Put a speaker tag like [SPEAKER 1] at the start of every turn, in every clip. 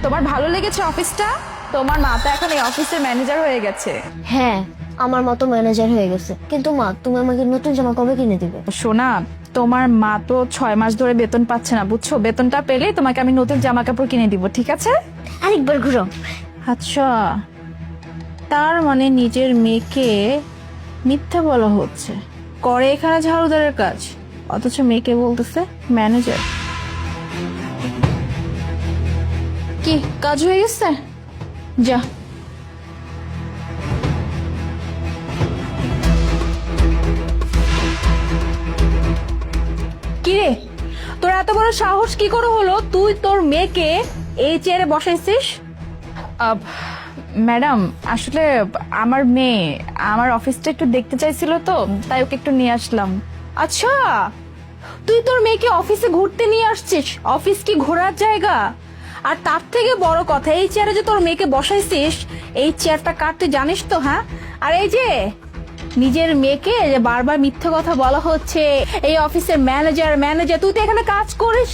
[SPEAKER 1] তোমার ভালো লেগেছে অফিসটা? তোমার মা তো এখন এই অফিসের ম্যানেজার হয়ে গেছে।
[SPEAKER 2] হ্যাঁ, আমার মতো ম্যানেজার হয়ে গেছে। কিন্তু মা, তুমি আমাকে নতুন জামা কবে কিনে দিবে?
[SPEAKER 1] সোনা, তোমার মা তো 6 মাস ধরে বেতন পাচ্ছে না, বুঝছো? বেতনটা পেলে তোমাকে আমি নতুন জামা কাপড় কিনে দিব, ঠিক আছে?
[SPEAKER 2] আরেকবার ঘুরো।
[SPEAKER 1] আচ্ছা, তার মানে নিজের মেয়েকে মিথ্যা বলা হচ্ছে, করে এখানে ঝাড়ুদারের কাজ, অথচ মেয়েকে বলতেছে ম্যানেজার। কি কাজ হয়ে গেছে? যা। কিরে, তোর এত বড় সাহস কি করে হলো তুই তোর মেয়েকে এই চেয়ারে বসাইছিস? ম্যাডাম, আসলে আমার মেয়ে আমার অফিসটা একটু দেখতে চাইছিল, তো তাই ওকে একটু নিয়ে আসলাম। আচ্ছা, তুই তোর মেয়েকে অফিসে ঘুরতে নিয়ে আসছিস? অফিস কি ঘোরার জায়গা? আর তার থেকে বড় কথা, এই চেয়ারে যে তোর মেয়েকে বসাইছিস, এই চেয়ারটা কার তুই জানিস তো? হ্যাঁ, আর এই যে নিজের মেয়েকে যে বারবার মিথ্যে কথা বলা হচ্ছে, এই অফিসের ম্যানেজার ম্যানেজার, তুই তো এখানে কাজ করিস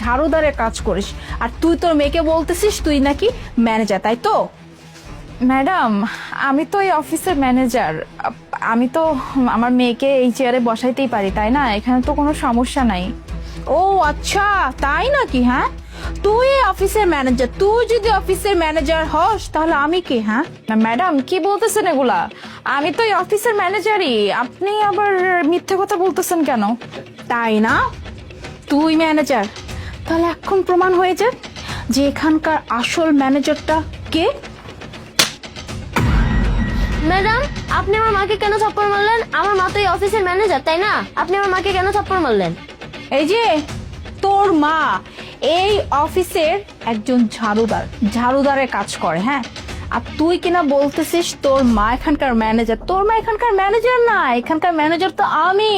[SPEAKER 1] ঝাড়ুদারের কাজ করিস, আর তুই তোর মেয়েকে বলতেছিস তুই নাকি ম্যানেজার, তাই তো? ম্যাডাম, আমি তো এই অফিসের ম্যানেজার, আমি তো আমার মেয়েকে এই চেয়ারে বসাইতেই পারি, তাই না? এখানে তো কোনো সমস্যা নাই। ও আচ্ছা, তাই নাকি? হ্যাঁ, তুই অফিসের ম্যানেজার, তুই যদি অফিসের ম্যানেজার হস তাহলে আমি কি? হ্যাঁ ম্যাডাম, কি বলতেছেন এগুলা? আমি তো এই অফিসের ম্যানেজারই, আপনি আবার মিথ্যে কথা বলতেছেন কেন? তাই না, তুই ম্যানেজার? তাহলে এখন প্রমাণ হয়ে যাক যে এখানকার আসল ম্যানেজারটা কে।
[SPEAKER 2] ম্যাডাম, আপনি আমার মাকে কেন থাপ্পড় মারলেন? আমার মা তো এই অফিসের ম্যানেজার, তাই না? আপনি আমার মাকে কেন থাপ্পড় মারলেন?
[SPEAKER 1] এই যে তোর মা এই অফিসের একজন ঝাড়ুদারের কাজ করে, হ্যাঁ, আর তুই কিনা বলতেছিস তোর মা এখানকার ম্যানেজার। তোর মা এখানকার ম্যানেজার না, এখানকার ম্যানেজার তো আমি।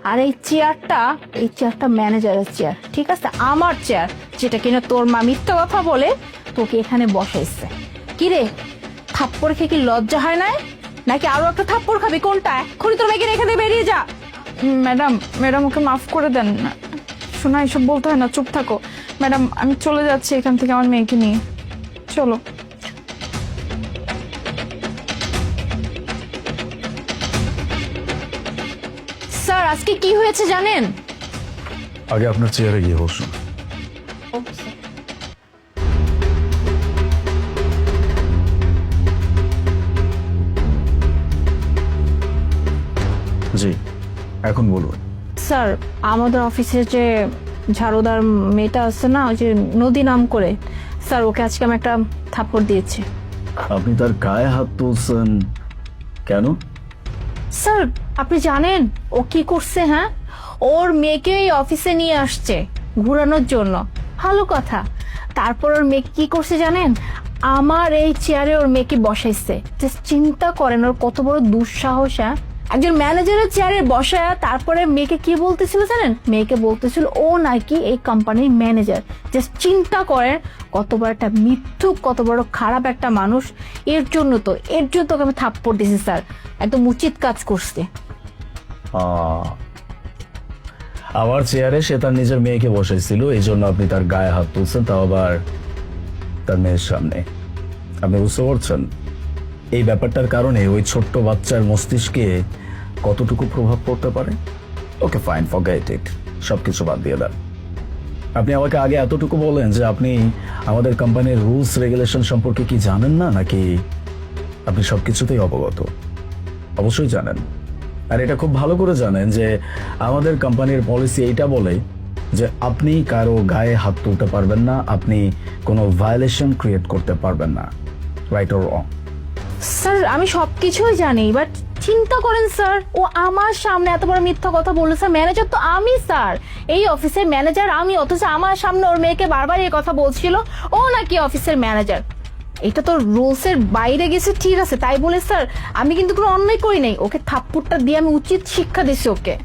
[SPEAKER 1] আর এই চেয়ারটা ম্যানেজারের চেয়ার, ঠিক আছে? আমার চেয়ার, যেটা কিনা তোর মা মিথ্যা কথা বলে তোকে এখানে বসাইছে। কিরে, থাপ্পড় খেয়ে কি লজ্জা হয় না? নাকি আরো একটা থাপ্পড় খাবি? কোনটা? এক্ষুনি তোর মেয়েকে রেখে দিয়ে বেরিয়ে যা। ম্যাডাম ওকে মাফ করে দেন। শোনা, এসব বলতে হয় না, চুপ থাকো। ম্যাডাম, আমি চলে যাচ্ছি এখান থেকে আমার মেয়েকে নিয়ে। চলো। স্যার, আজকে কি হয়েছে জানেন?
[SPEAKER 3] আগে আপনার চেয়ারে গিয়ে বসুন। জি, এখন বলুন।
[SPEAKER 1] স্যার, আমাদের অফিসে যে ঝাড়ুদার মেয়েটা আছে না, ওই যে নদী নাম করে, স্যার ওকে আজকে আমি একটা থাপ্পড় দিয়েছি।
[SPEAKER 3] আপনি তার গায়ে হাত তুলছেন কেন?
[SPEAKER 1] স্যার, আপনি জানেন ও কি করছে? হ্যাঁ, ওর মেয়েকে এই অফিসে নিয়ে আসছে ঘুরানোর জন্য। ভালো কথা। তারপর ওর মেয়ে কি করছে জানেন? আমার এই চেয়ারে ওর মেয়েকে বসাইছে। জাস্ট চিন্তা করেন ওর কত বড় দুঃসাহস। হ্যাঁ, একজন ম্যানেজারের চেয়ারে বসায় তারপরে মেয়েকে কি বলতেছিল জানেন? মেয়েকে বলতেছিল ও নাকি এই কোম্পানির ম্যানেজার। জাস্ট চিন্তা করেন কত বড় একটা মিথ্যুক, কত বড় খারাপ একটা মানুষ। এর জন্য তোকে আমি থাপ্পড় দিয়েছি স্যার, একদম উচিত কাজ করছে।
[SPEAKER 3] আমার চেয়ারে সে তার নিজের মেয়েকে বসাইছিল, এই জন্য আপনি তার গায়ে হাত তুলছেন, তাও আবার তার মেয়ের সামনে। আপনি বুঝতে পারছেন এই ব্যাপারটার কারণে ওই ছোট্ট বাচ্চার মস্তিষ্কে কতটুকু প্রভাব পড়তে পারে? ওকে ফাইন, ফরগেট ইট, সবকিছু বাদ দিয়ে দেন। আপনি আমাকে আগে এতটুকু বলেন যে আপনি আমাদের কোম্পানির রুলস রেগুলেশন সম্পর্কে কি জানেন না, নাকি আপনি সবকিছুতেই অবগত? অবশ্যই জানেন, আর এটা খুব ভালো করে জানেন যে আমাদের কোম্পানির পলিসি এইটা বলে যে আপনি কারো গায়ে হাত তুলতে পারবেন না, আপনি কোনো ভায়োলেশন ক্রিয়েট করতে পারবেন না। Right or wrong?
[SPEAKER 1] স্যার, আমি সবকিছুই জানি, বাট চিন্তা করেন স্যার, ও আমার সামনে এত বড় মিথ্যা কথা বললো। স্যার, ম্যানেজার তো আমি, স্যার এই অফিসের ম্যানেজার আমি, অথচ আমার সামনে ওর মেয়েকে বারবার এই কথা বলছিল ও নাকি অফিসের ম্যানেজার। এটা তো রুলস এর বাইরে গেছে, ঠিক আছে, তাই বলে স্যার আমি কিন্তু কোনো অন্যায় করি নাই। ওকে থাপ্পড়টা দিয়ে আমি উচিত শিক্ষা দিছি ওকে।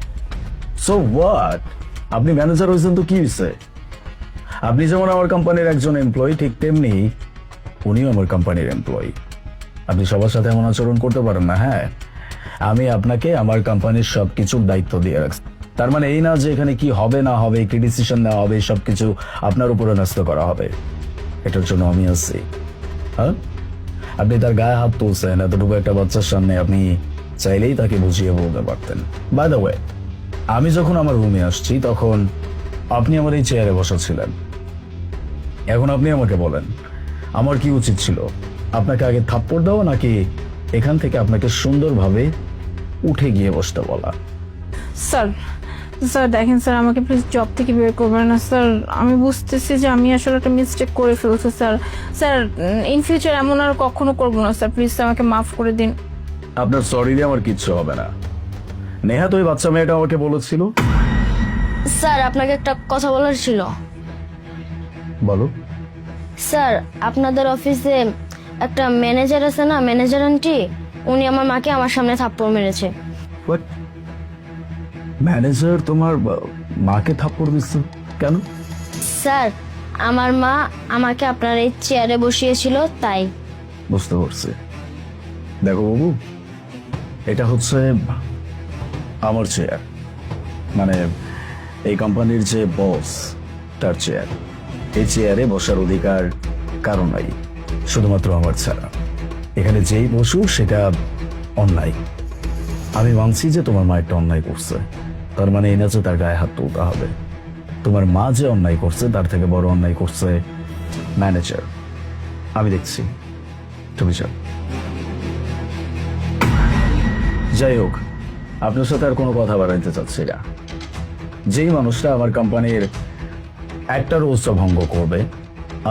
[SPEAKER 3] So what? আপনি ম্যানেজার হয়েছেন তো কি হয়েছে? আপনি যেমন আমার কোম্পানির একজন এমপ্লয়ি, ঠিক তেমনি উনিও আমার কোম্পানির এমপ্লয়ি। আপনি সবার সাথে এমন আচরণ করতে পারেন না। হ্যাঁ, আমি আপনাকে আমার কোম্পানির সবকিছুর দায়িত্ব দিয়ে রাখছি, তার মানে এই না যে এখানে কি হবে না হবে, কি ডিসিশন নেওয়া হবে, সবকিছু আপনার উপরে ন্যস্ত করা হবে। এটার জন্য আমি আছি। হ্যাঁ, আপনি তার গায়ে হাত তুলছেন, এতটুকু একটা বাচ্চার সামনে আপনি চাইলেই তাকে বুঝিয়ে বলতে পারতেন। বাই দ্য ওয়ে, আমি যখন আমার রুমে আসছি তখন আপনি আমার এই চেয়ারে বসা ছিলেন। এখন আপনি আমাকে বলেন আমার কি উচিত ছিল, আপনাকে আগে থাপ্পড় দেওয়া নাকি এখান থেকে আপনাকে সুন্দরভাবে উঠে গিয়ে বসতে বলা?
[SPEAKER 1] স্যার স্যার দেখেন স্যার, আমাকে প্লিজ জব থেকে বের করবেন না স্যার। আমি বুঝতেছি যে আমি আসলে একটা মিস্টেক করে ফেলছি স্যার। স্যার ইন ফিউচার এমন আর কখনো করবো না স্যার, প্লিজ আমাকে মাফ করে দিন।
[SPEAKER 3] আপনার সরি দিয়ে আমার কিচ্ছু হবে না। নেহা তো ওই বাচ্চা মেয়েটা আমাকে বলেছিল।
[SPEAKER 2] স্যার আপনাকে একটা কথা বলার ছিল।
[SPEAKER 3] বলো।
[SPEAKER 2] স্যার আপনাদের অফিসে একটা ম্যানেজার আছে না, ম্যানেজার আন্টি, উনি আমার মাকে আমার সামনে থাপ্পড় মেরেছে।
[SPEAKER 3] হোয়াট? ম্যানেজার তোমার মাকে থাপ্পড় দিচ্ছে কেন?
[SPEAKER 2] স্যার আমার মা আমাকে আপনার এই চেয়ারে বসিয়েছিল তাই।
[SPEAKER 3] বুঝতে পারছি। দেখো বাবু, এটা হচ্ছে আমার চেয়ার, মানে এই কোম্পানির যে বস তার চেয়ার। এই চেয়ারে বসার অধিকার কারো নাই, শুধুমাত্র আমার ছাড়া। এখানে যেই বসুক সেটা অন্যায়। আমি মানছি যে তোমার মা একটা অন্যায় করছে, তার মানে এই না যে তার গায়ে হাত তুলতে হবে। তোমার মা যে অন্যায় করছে তার থেকে বড় অন্যায় করছে ম্যানেজার। আমি দেখছি, তুমি যাও। যাই হোক, আপনার সাথে আর কোনো কথা বাড়াইতে চাচ্ছি না। যেই মানুষটা আমার কোম্পানির একটা রোজটা ভঙ্গ করবে,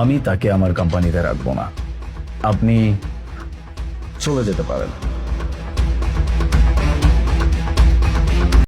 [SPEAKER 3] আমি তাকে আমার কোম্পানিতে রাখবো না। আপনি চলে যেতে পারেন।